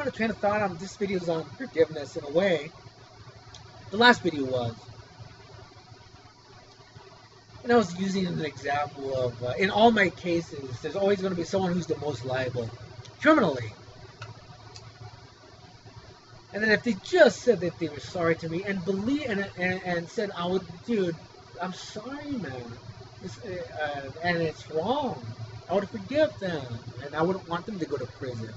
kind of train of thought on this video is on forgiveness in a way. The last video was. And I was using an example of, in all my cases, there's always going to be someone who's the most liable, criminally. And then if they just said that they were sorry to me and believe and said, I would, dude, I'm sorry, man, and it's wrong, I would forgive them, and I wouldn't want them to go to prison.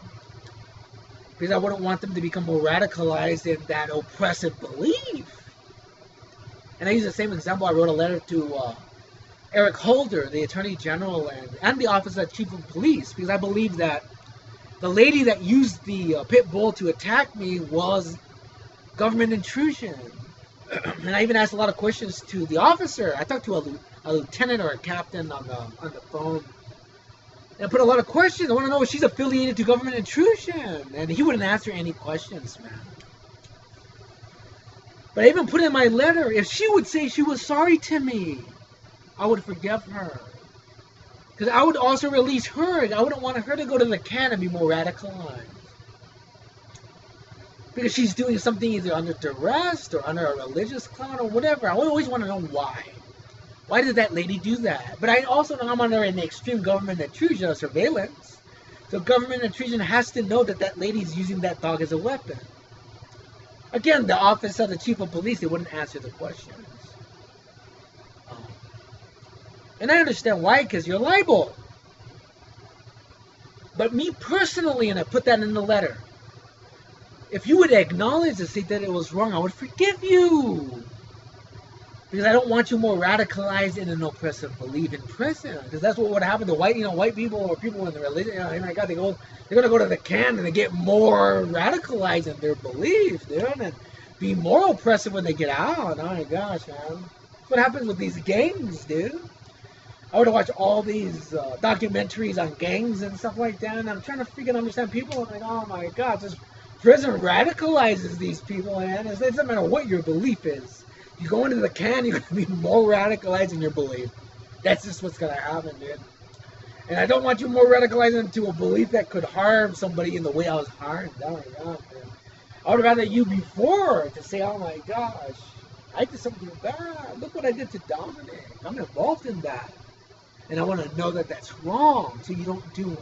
Because I wouldn't want them to become more radicalized in that oppressive belief. And I use the same example. I wrote a letter to Eric Holder, the Attorney General, and the Office of Chief of Police, because I believe that the lady that used the pit bull to attack me was government intrusion. And I even asked a lot of questions to the officer. I talked to a lieutenant or a captain on the phone. And I put a lot of questions. I want to know if she's affiliated to government intrusion. And he wouldn't answer any questions, man. But I even put in my letter, if she would say she was sorry to me, I would forgive her. Because I would also release her. I wouldn't want her to go to the can and be more radicalized. Because she's doing something either under duress or under a religious cloud or whatever. I would always want to know why. Why did that lady do that? But I also know I'm under an extreme government intrusion or surveillance. So government intrusion has to know that that lady's using that dog as a weapon. Again, the Office of the Chief of Police, they wouldn't answer the questions. And I understand why, because you're liable. But me personally, and I put that in the letter, if you would acknowledge and say that it was wrong, I would forgive you. Because I don't want you more radicalized in an oppressive belief in prison. Because that's what would happen to white people or people in the religion. Oh my God, they're gonna go to the can and they get more radicalized in their belief, dude, and be more oppressive when they get out. Oh my gosh, man, that's what happens with these gangs, dude. I would watch all these documentaries on gangs and stuff like that, and I'm trying to freaking understand people. I'm like, oh my God, this prison radicalizes these people, man. It doesn't matter what your belief is. You go into the can, you're going to be more radicalized in your belief. That's just what's going to happen, dude. And I don't want you more radicalized into a belief that could harm somebody in the way I was harmed. Oh my God, man. I would rather you before to say, oh my gosh, I did something bad. Look what I did to Dominic. I'm involved in that. And I want to know that that's wrong, so you don't do it.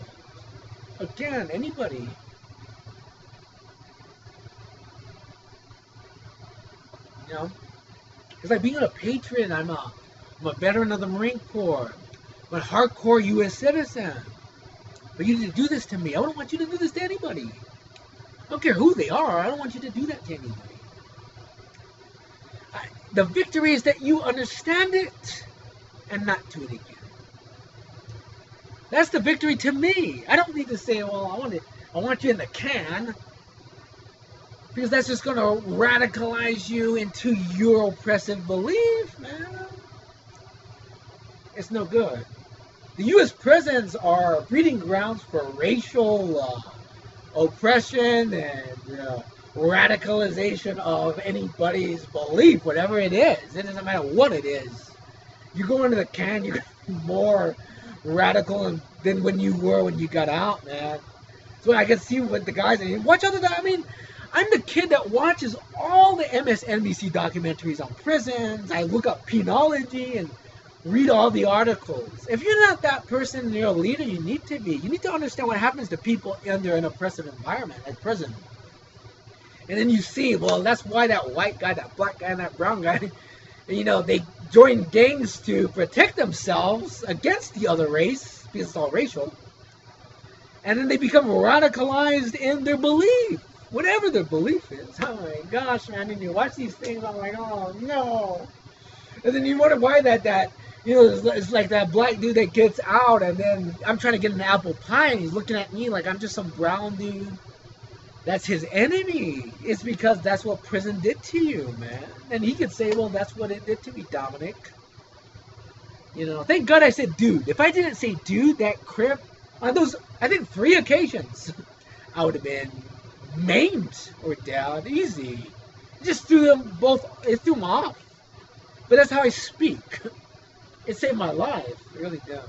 Again, anybody. You know? It's like being a patriot. I'm a veteran of the Marine Corps. I'm a hardcore U.S. citizen. But you need to do this to me. I don't want you to do this to anybody. I don't care who they are. I don't want you to do that to anybody. The victory is that you understand it and not do it again. That's the victory to me. I don't need to say, well, I want you in the can. Because that's just going to radicalize you into your oppressive belief, man. It's no good. The U.S. prisons are breeding grounds for racial oppression and radicalization of anybody's belief, whatever it is. It doesn't matter what it is. You go into the can, you're going to be more radical than when you were when you got out, man. So I can see what the guys are. Watch out of that. I mean, I'm the kid that watches all the MSNBC documentaries on prisons. I look up penology and read all the articles. If you're not that person and you're a leader, you need to be. You need to understand what happens to people under an oppressive environment, like prison. And then you see, well, that's why that white guy, that black guy, and that brown guy, you know, they join gangs to protect themselves against the other race, because it's all racial. And then they become radicalized in their belief, whatever their belief is. Oh my gosh, man, and you watch these things, I'm like, oh no. And then you wonder why that you know, it's like that black dude that gets out, and then I'm trying to get an apple pie, and he's looking at me like I'm just some brown dude. That's his enemy. It's because that's what prison did to you, man. And he could say, well, that's what it did to me, Dominic. You know, thank God I said dude. If I didn't say dude, that crip, on those, I think 3 occasions, I would have been maimed or down easy. Just threw them both, it threw them off. But that's how I speak. It saved my life. It really does.